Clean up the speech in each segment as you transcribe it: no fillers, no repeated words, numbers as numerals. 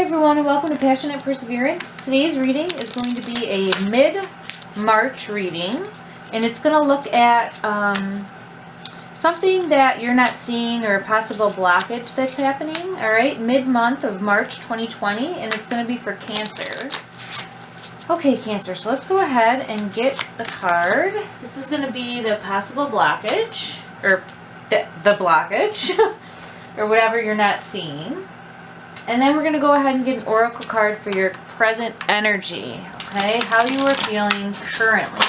Hi everyone and welcome to Passionate Perseverance. Today's reading is going to be a mid-March reading, and it's going to look at something that you're not seeing or a possible blockage that's happening, alright, mid-month of March 2020, and it's going to be for Cancer. Okay, Cancer, so let's go ahead and get the card. This is going to be the possible blockage, or the blockage, or whatever you're not seeing. And then we're going to go ahead and get an oracle card for your present energy, okay? How you are feeling currently.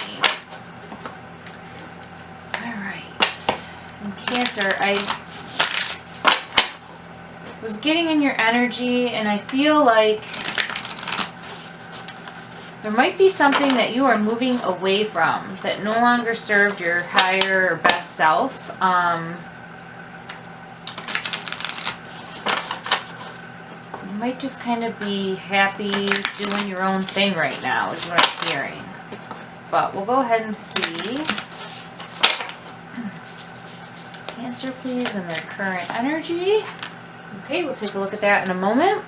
Alright. In Cancer, I was getting in your energy, and I feel like there might be something that you are moving away from that no longer served your higher or best self. You might just kind of be happy doing your own thing right now is what I'm hearing. But we'll go ahead and see. Cancer, please, and their current energy. Okay, we'll take a look at that in a moment.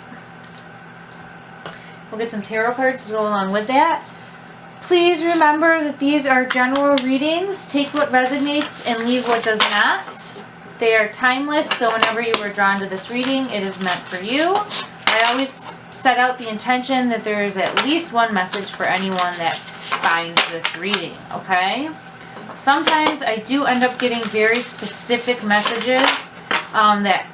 We'll get some tarot cards to go along with that. Please remember that these are general readings. Take what resonates and leave what does not. They are timeless, so whenever you are drawn to this reading, it is meant for you. I always set out the intention that there is at least one message for anyone that finds this reading, okay? Sometimes I do end up getting very specific messages that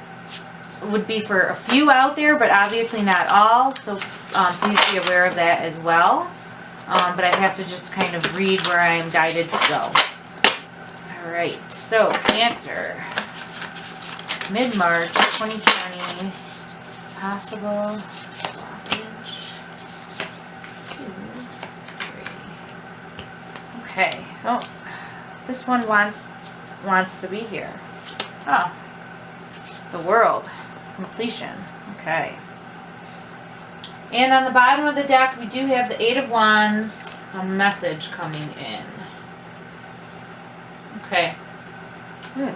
would be for a few out there, but obviously not all, so please be aware of that as well. But I have to just kind of read where I am guided to go. Alright, so Cancer, mid-March 2020, possible blockage, 2, 3. Okay, oh, this one wants to be here. Oh, the World, completion, okay. And on the bottom of the deck, we do have the 8 of Wands, a message coming in. Okay.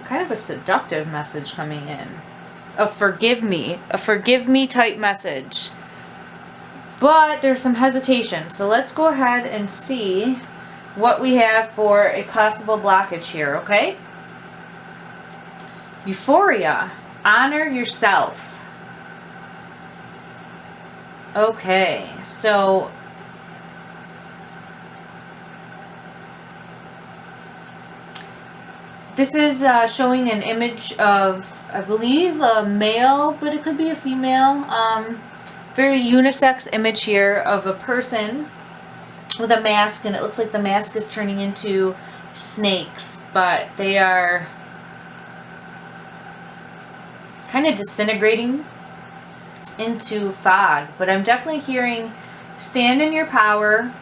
Kind of a seductive message coming in. A forgive me type message. But there's some hesitation. So let's go ahead and see what we have for a possible blockage here, okay? Euphoria. Honor yourself. Okay, so this is showing an image of, I believe, a male, but it could be a female. Very unisex image here of a person with a mask, and it looks like the mask is turning into snakes, but they are kind of disintegrating into fog. But I'm definitely hearing stand in your power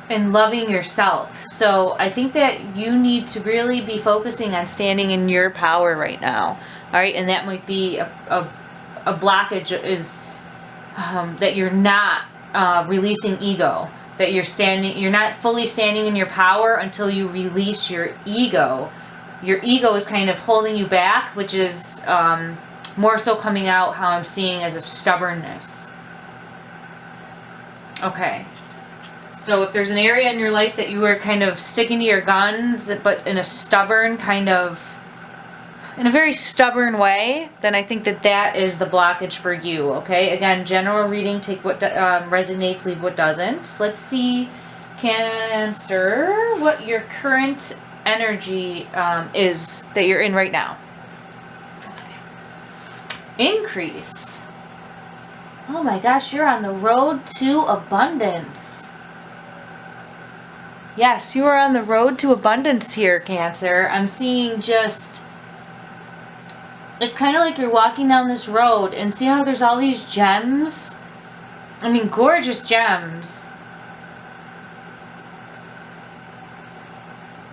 and loving yourself. So I think that you need to really be focusing on standing in your power right now. All right, and that might be a blockage is that you're not releasing ego. That you're not fully standing in your power until you release your ego. Your ego is kind of holding you back, which is more so coming out how I'm seeing as a stubbornness. Okay. So if there's an area in your life that you are kind of sticking to your guns, but in a stubborn kind of, in a very stubborn way, then I think that that is the blockage for you, okay? Again, general reading, take what resonates, leave what doesn't. Let's see, Cancer, what your current energy is that you're in right now. Increase. Oh my gosh, you're on the road to abundance. Yes, you are on the road to abundance here, Cancer. I'm seeing just, it's kind of like you're walking down this road and see how there's all these gems? I mean, gorgeous gems.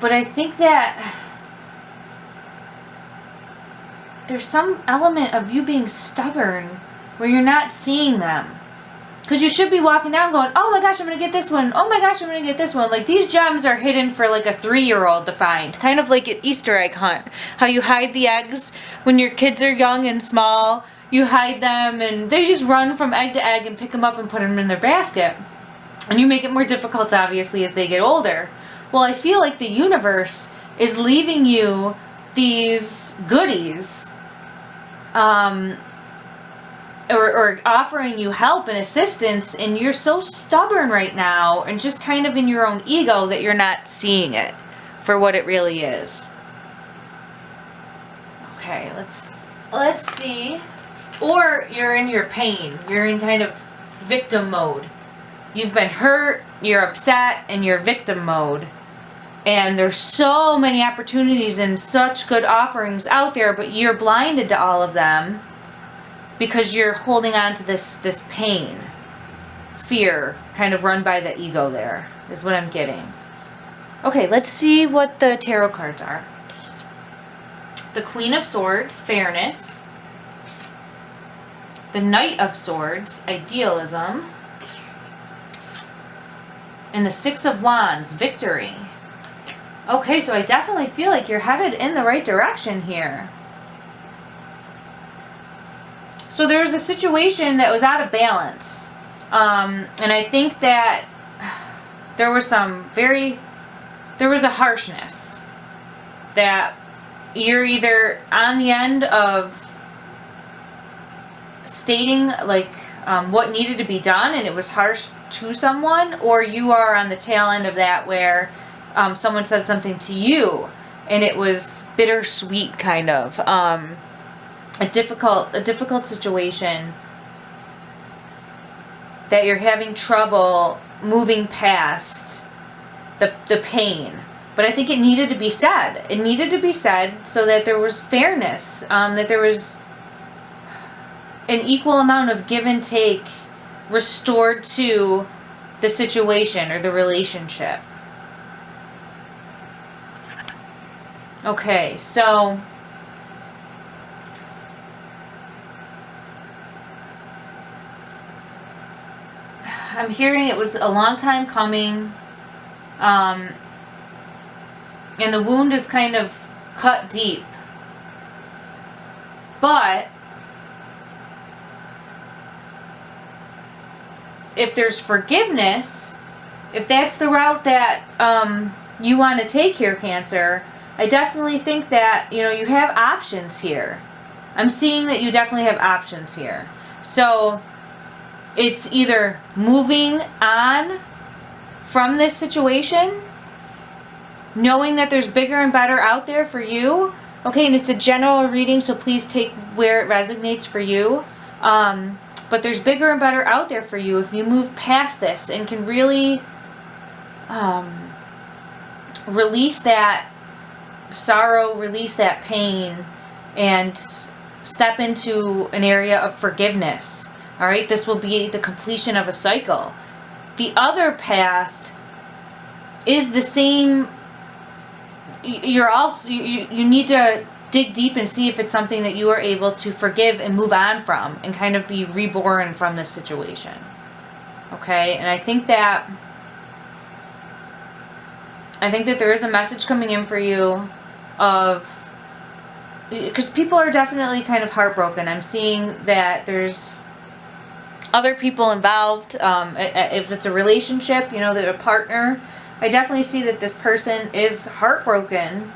But I think that there's some element of you being stubborn where you're not seeing them. Because you should be walking down going, oh my gosh, I'm going to get this one. Oh my gosh, I'm going to get this one. Like, these gems are hidden for like a 3-year-old to find. Kind of like an Easter egg hunt. How you hide the eggs when your kids are young and small. you hide them, and they just run from egg to egg and pick them up and put them in their basket. And you make it more difficult, obviously, as they get older. Well, I feel like the universe is leaving you these goodies, or offering you help and assistance, and you're so stubborn right now and just kind of in your own ego that you're not seeing it for what it really is. Okay, let's see. Or you're in your pain. You're in kind of victim mode. You've been hurt, you're upset, and you're victim mode. And there's so many opportunities and such good offerings out there, but you're blinded to all of them because you're holding on to this pain. Fear, kind of run by the ego there, is what I'm getting. Okay, let's see what the tarot cards are. The Queen of Swords, fairness. The Knight of Swords, idealism. And the Six of Wands, victory. Okay, so I definitely feel like you're headed in the right direction here. So there was a situation that was out of balance. And I think that there was a harshness. That you're either on the end of stating like what needed to be done and it was harsh to someone, or you are on the tail end of that where someone said something to you and it was bittersweet, kind of a difficult situation that you're having trouble moving past the pain. But I think it needed to be said. It needed to be said so that there was fairness, that there was an equal amount of give and take restored to the situation or the relationship. Okay, so I'm hearing it was a long time coming, and the wound is kind of cut deep. But if there's forgiveness, if that's the route that you want to take here, Cancer, I definitely think that, you have options here. I'm seeing that you definitely have options here. So it's either moving on from this situation, knowing that there's bigger and better out there for you. Okay, and it's a general reading, so please take where it resonates for you. But there's bigger and better out there for you if you move past this and can really release that sorrow, release that pain, and step into an area of forgiveness. All right, this will be the completion of a cycle. The other path is the same. You need to dig deep and see if it's something that you are able to forgive and move on from and kind of be reborn from this situation. Okay, and I think that there is a message coming in for you because people are definitely kind of heartbroken. I'm seeing that there's other people involved. If it's a relationship, that a partner, I definitely see that this person is heartbroken.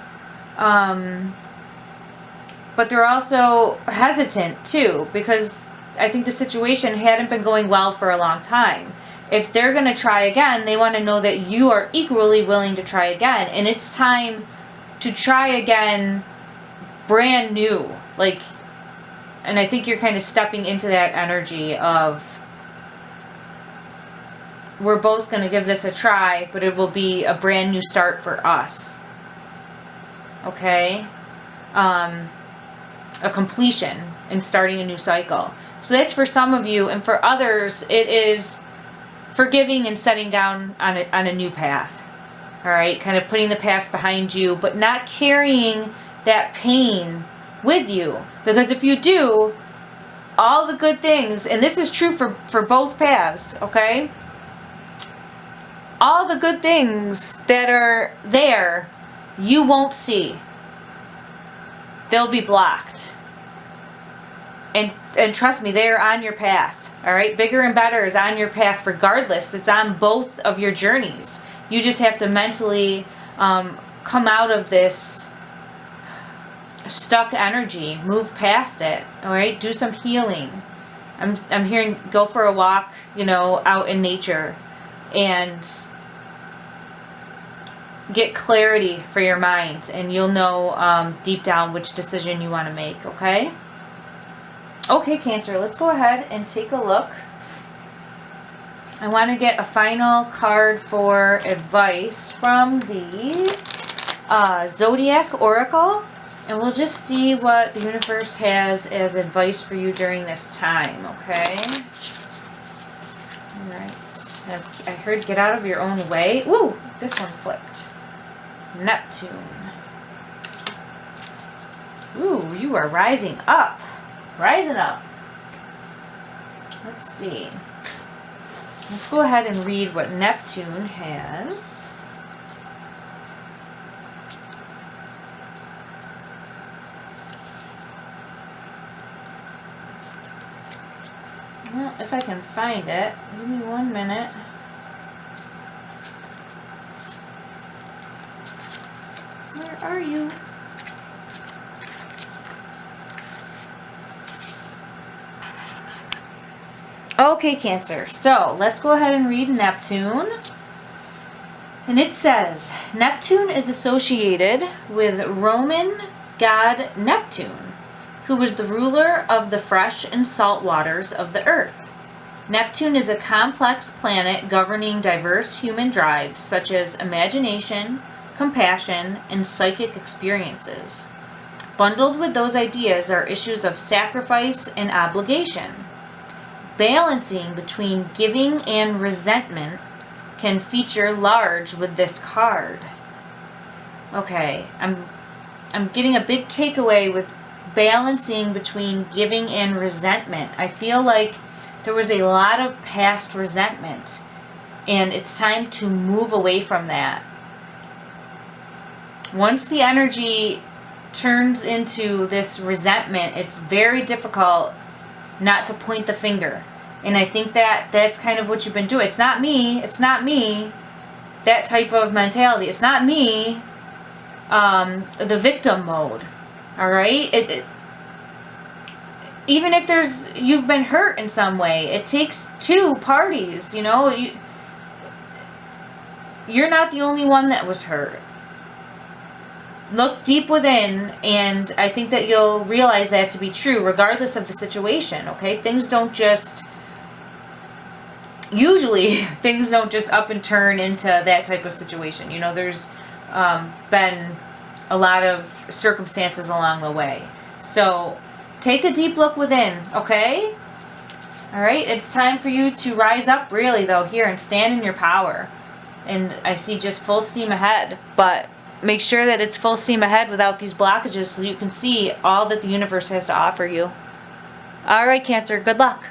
But they're also hesitant too, because I think the situation hadn't been going well for a long time. If they're going to try again, they want to know that you are equally willing to try again. And it's time to try again brand new. And I think you're kind of stepping into that energy of, we're both going to give this a try, but it will be a brand new start for us. Okay? A completion and starting a new cycle. So that's for some of you, and for others, it is forgiving and setting down on a new path. All right, kind of putting the past behind you, but not carrying that pain with you. Because if you do, all the good things, and this is true for both paths, okay? All the good things that are there, you won't see. They'll be blocked. And trust me, they are on your path. All right, bigger and better is on your path regardless. It's on both of your journeys. You just have to mentally come out of this stuck energy, move past it. All right, do some healing. I'm hearing go for a walk, you know, out in nature, and get clarity for your mind, and you'll know deep down which decision you want to make. Okay. Okay, Cancer, let's go ahead and take a look. I want to get a final card for advice from the Zodiac Oracle, and we'll just see what the universe has as advice for you during this time, okay? Alright, I heard get out of your own way. Ooh, this one flipped. Neptune. Ooh, you are rising up. Rising up. Let's see. Let's go ahead and read what Neptune has. Well, if I can find it, give me 1 minute. Where are you? Okay, Cancer, so let's go ahead and read Neptune. And it says, Neptune is associated with Roman god Neptune, who was the ruler of the fresh and salt waters of the earth. Neptune is a complex planet governing diverse human drives such as imagination, compassion, and psychic experiences. Bundled with those ideas are issues of sacrifice and obligation. Balancing between giving and resentment can feature large with this card. Okay, I'm getting a big takeaway with balancing between giving and resentment. I feel like there was a lot of past resentment, and it's time to move away from that. Once the energy turns into this resentment, it's very difficult not to point the finger. And I think that's kind of what you've been doing. It's not me. It's not me. That type of mentality. It's not me. The victim mode. All right? Even if you've been hurt in some way, it takes two parties, you know. You're not the only one that was hurt. Look deep within, and I think that you'll realize that to be true regardless of the situation, okay? Usually things don't just up and turn into that type of situation. You know, there's been a lot of circumstances along the way. So take a deep look within, okay? All right, it's time for you to rise up really though here and stand in your power. And I see just full steam ahead, but make sure that it's full steam ahead without these blockages so you can see all that the universe has to offer you. All right, Cancer, good luck.